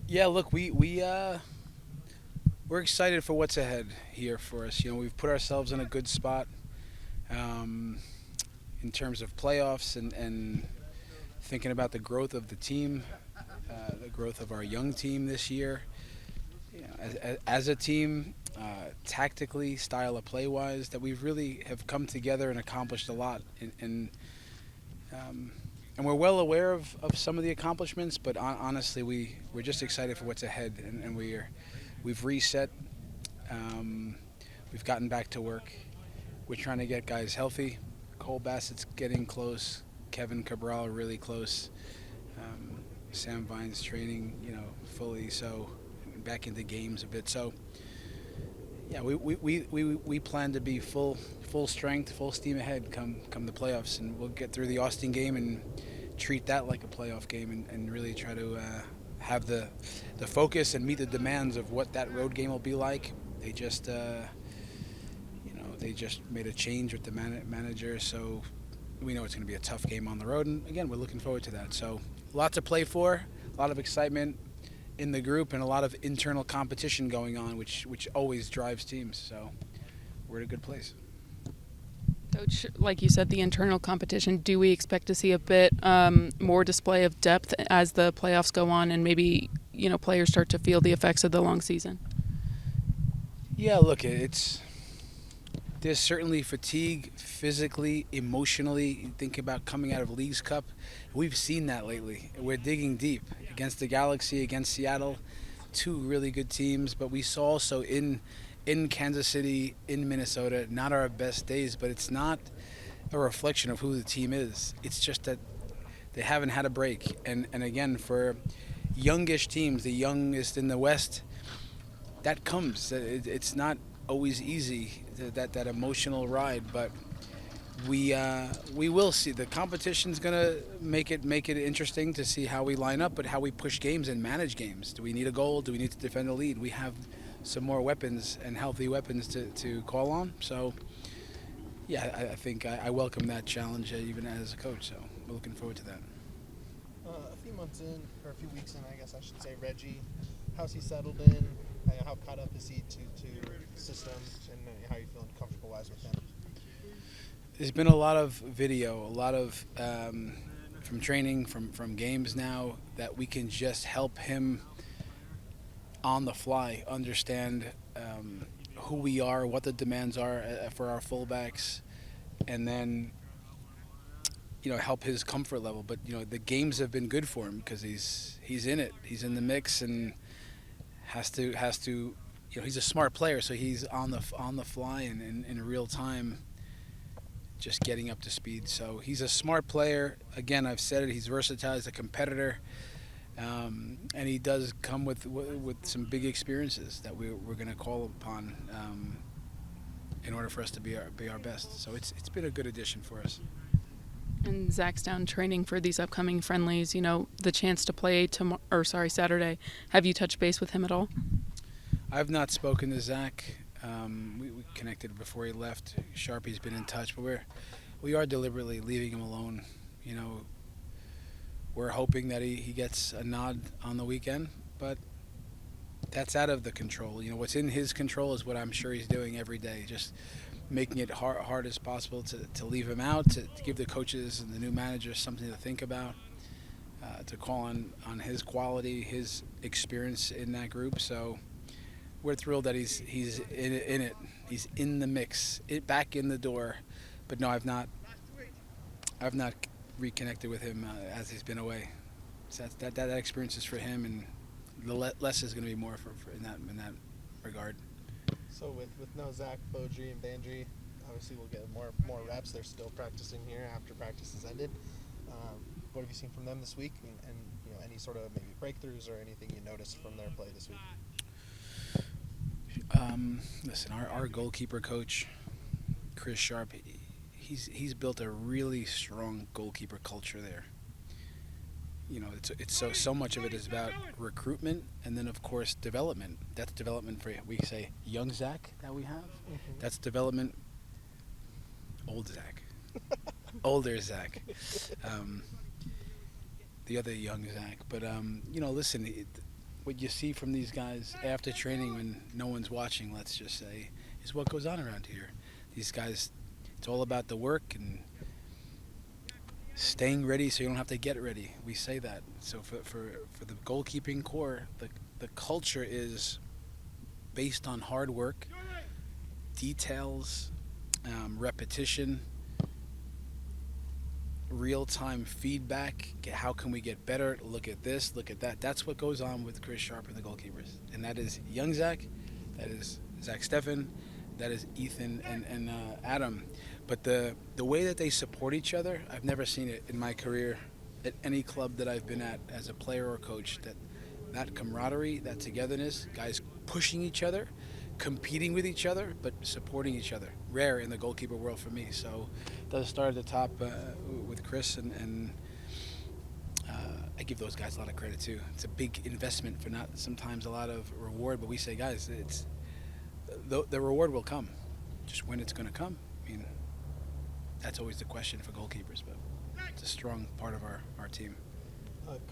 Yeah, look, we're excited for what's ahead here for us. We've put ourselves in a good spot um, in terms of playoffs and thinking about the growth of the team, the growth of our young team this year. As a team, tactically, style of play wise, that we really have come together and accomplished a lot. Um, and we're well aware of some of the accomplishments, but honestly, we're just excited for what's ahead, and we've reset. Um, we've gotten back to work. We're trying to get guys healthy. Cole Bassett's getting close. Kevin Cabral really close. Sam Vine's training, fully. So back into games a bit. So yeah, we plan to be full strength, full steam ahead come the playoffs, and we'll get through the Austin game and treat that like a playoff game, and really try to have the focus and meet the demands of what that road game will be like. They just made a change with the manager, so we know it's going to be a tough game on the road, and again, we're looking forward to that. So, a lot to play for, a lot of excitement in the group, and a lot of internal competition going on, which always drives teams. So, we're in a good place. Coach, like you said, the internal competition, do we expect to see a bit more display of depth as the playoffs go on and maybe, players start to feel the effects of the long season? Yeah, look, there's certainly fatigue physically, emotionally. You think about coming out of Leagues Cup. We've seen that lately. We're digging deep against the Galaxy, against Seattle, two really good teams. But we saw also in Kansas City, in Minnesota, not our best days. But it's not a reflection of who the team is. It's just that they haven't had a break. And again, for youngish teams, the youngest in the West, that comes. It's not always easy, that emotional ride, but we will see. The competition's gonna make it interesting to see how we line up, but how we push games and manage games. Do we need a goal? Do we need to defend a lead? We have some more weapons and healthy weapons to call on. So yeah, I think I welcome that challenge even as a coach. So we're looking forward to that. A few months in, or a few weeks in, I guess I should say, Reggie, how's he settled in? How caught up is he to the system, and how are you feeling comfortable-wise with him? There's been a lot of video, a lot of from training, from games now, that we can just help him on the fly understand who we are, what the demands are for our fullbacks, and then help his comfort level. But the games have been good for him because he's in it, he's in the mix, and has to. He's a smart player, so he's on the fly and in real time, just getting up to speed. So he's a smart player. Again, I've said it. He's versatile. He's a competitor, and he does come with some big experiences that we're going to call upon in order for us to be our best. So it's been a good addition for us. And Zach's down training for these upcoming friendlies, the chance to play Saturday. Have you touched base with him at all? I've not spoken to Zach. We connected before he left. Sharpie's been in touch, but we are deliberately leaving him alone. We're hoping that he gets a nod on the weekend, but that's out of the control. What's in his control is what I'm sure he's doing every day, just making it hard as possible to leave him out, to give the coaches and the new managers something to think about, to call on his quality, his experience in that group. So we're thrilled that he's in it. He's in the mix, back in the door. But no, I've not reconnected with him as he's been away. So that experience is for him, and the less is going to be more for in that regard. So with no Zach, Beaudry, and Bandry, obviously we'll get more reps. They're still practicing here after practice has ended. What have you seen from them this week, and any sort of maybe breakthroughs or anything you noticed from their play this week? Listen, our goalkeeper coach, Chris Sharp, he's built a really strong goalkeeper culture there. It's so much of it is about recruitment, and then of course development. That's development for, we say, young Zach that we have. Mm-hmm. That's development, old Zach, older Zach, the other young Zach. But listen, what you see from these guys after training when no one's watching, let's just say, is what goes on around here. These guys, it's all about the work and staying ready so you don't have to get ready. We say that. So for the goalkeeping core, the culture is based on hard work, details, repetition, real-time feedback. How can we get better? Look at this, look at that. That's what goes on with Chris Sharp and the goalkeepers. And that is young Zach, that is Zach Steffen, that is Ethan and Adam. But the way that they support each other, I've never seen it in my career at any club that I've been at as a player or coach. That camaraderie, that togetherness, guys pushing each other, competing with each other, but supporting each other. Rare in the goalkeeper world for me. So it does start at the top with Chris, and I give those guys a lot of credit too. It's a big investment for not sometimes a lot of reward, but we say, guys, it's the reward will come. Just when it's going to come. I mean, that's always the question for goalkeepers, but it's a strong part of our team.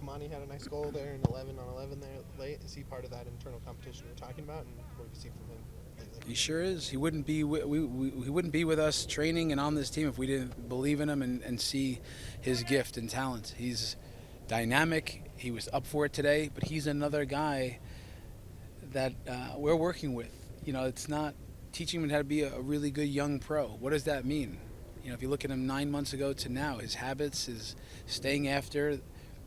Kamani had a nice goal there in 11 on 11 there late. Is he part of that internal competition we're talking about, and what have you seen from him lately? He sure is. He wouldn't be he wouldn't be with us training and on this team if we didn't believe in him and see his gift and talent. He's dynamic. He was up for it today, but he's another guy that we're working with. You know, it's not teaching him how to be a really good young pro. What does that mean? You know, if you look at him 9 months ago to now, his habits, his staying after,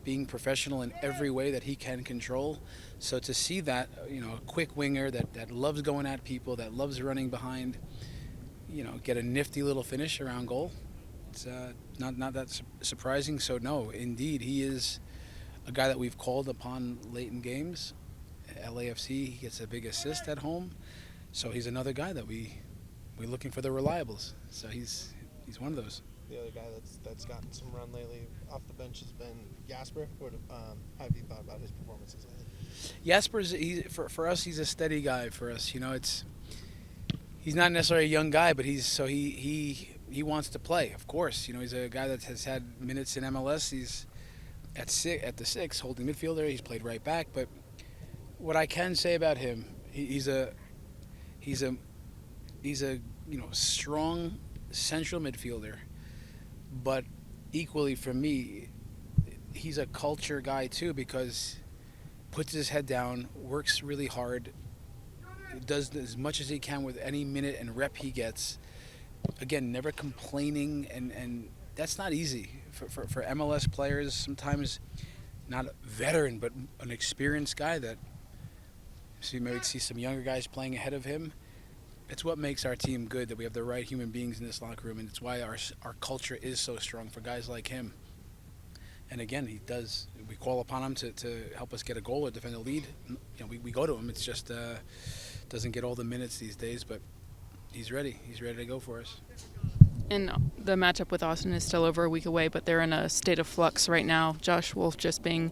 being professional in every way that he can control. So to see that, you know, a quick winger that loves going at people, that loves running behind, you know, get a nifty little finish around goal, it's not that surprising. So no, indeed, he is a guy that we've called upon late in games. LAFC, he gets a big assist at home. So he's another guy that we're looking for the reliables. So he's one of those. The other guy that's gotten some run lately off the bench has been Jasper. What have you thought about his performances lately? Jasper's for us. He's a steady guy for us. You know, he's not necessarily a young guy, but he wants to play. Of course, you know, he's a guy that has had minutes in MLS. He's at the six, holding midfielder. He's played right back. But what I can say about him, he's a strong central midfielder. But equally for me, he's a culture guy too, because puts his head down, works really hard, does as much as he can with any minute and rep he gets. Again, never complaining, and that's not easy for MLS players. Sometimes not a veteran, but an experienced guy that you maybe see some younger guys playing ahead of him. It's what makes our team good, that we have the right human beings in this locker room, and it's why our culture is so strong for guys like him. And again, we call upon him to help us get a goal or defend a lead. You know, we go to him. It's just doesn't get all the minutes these days, but he's ready. He's ready to go for us. And the matchup with Austin is still over a week away, but they're in a state of flux right now. Josh Wolf just being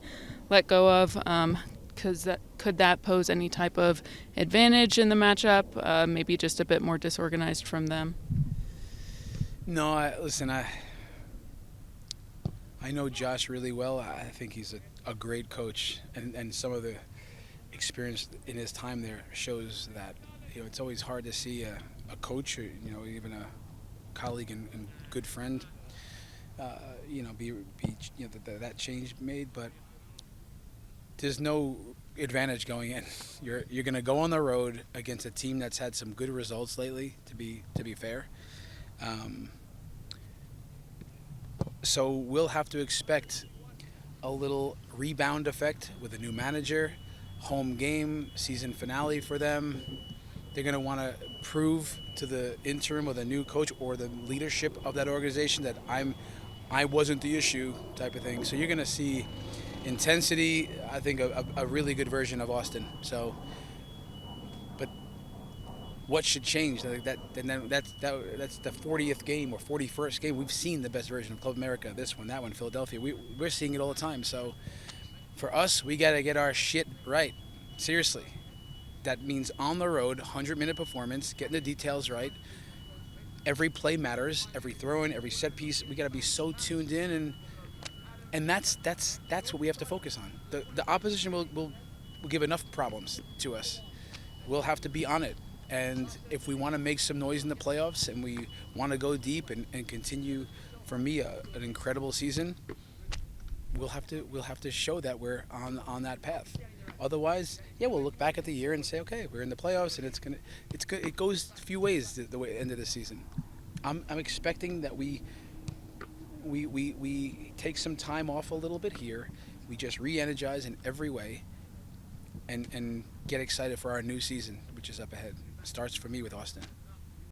let go of. Could that pose any type of advantage in the matchup? Maybe just a bit more disorganized from them. No, I know Josh really well. I think he's a great coach, and some of the experience in his time there shows that. You know, it's always hard to see a coach, or you know, even a colleague and good friend, be that change made, but. There's no advantage going in. You're going to go on the road against a team that's had some good results lately. To be fair, so we'll have to expect a little rebound effect with a new manager, home game, season finale for them. They're going to want to prove to the interim or the new coach or the leadership of that organization that I wasn't the issue type of thing. So you're going to see intensity, I think a really good version of Austin. So, but what should change? That's the 40th game or 41st game. We've seen the best version of Club America. This one, that one, Philadelphia. We're seeing it all the time. So, for us, we got to get our shit right. Seriously, that means on the road, 100-minute performance, getting the details right. Every play matters. Every throw-in, every set piece. We got to be so tuned in and that's what we have to focus on. The opposition will will give enough problems to us. We'll have to be on it. And if we want to make some noise in the playoffs and we want to go deep and continue, for me, an incredible season, we'll have to show that we're on that path. Otherwise, yeah, we'll look back at the year and say, okay, we're in the playoffs, and it goes a few ways the way end of the season. I'm expecting that we take some time off a little bit here. We just re-energize in every way, and get excited for our new season, which is up ahead. Starts for me with Austin.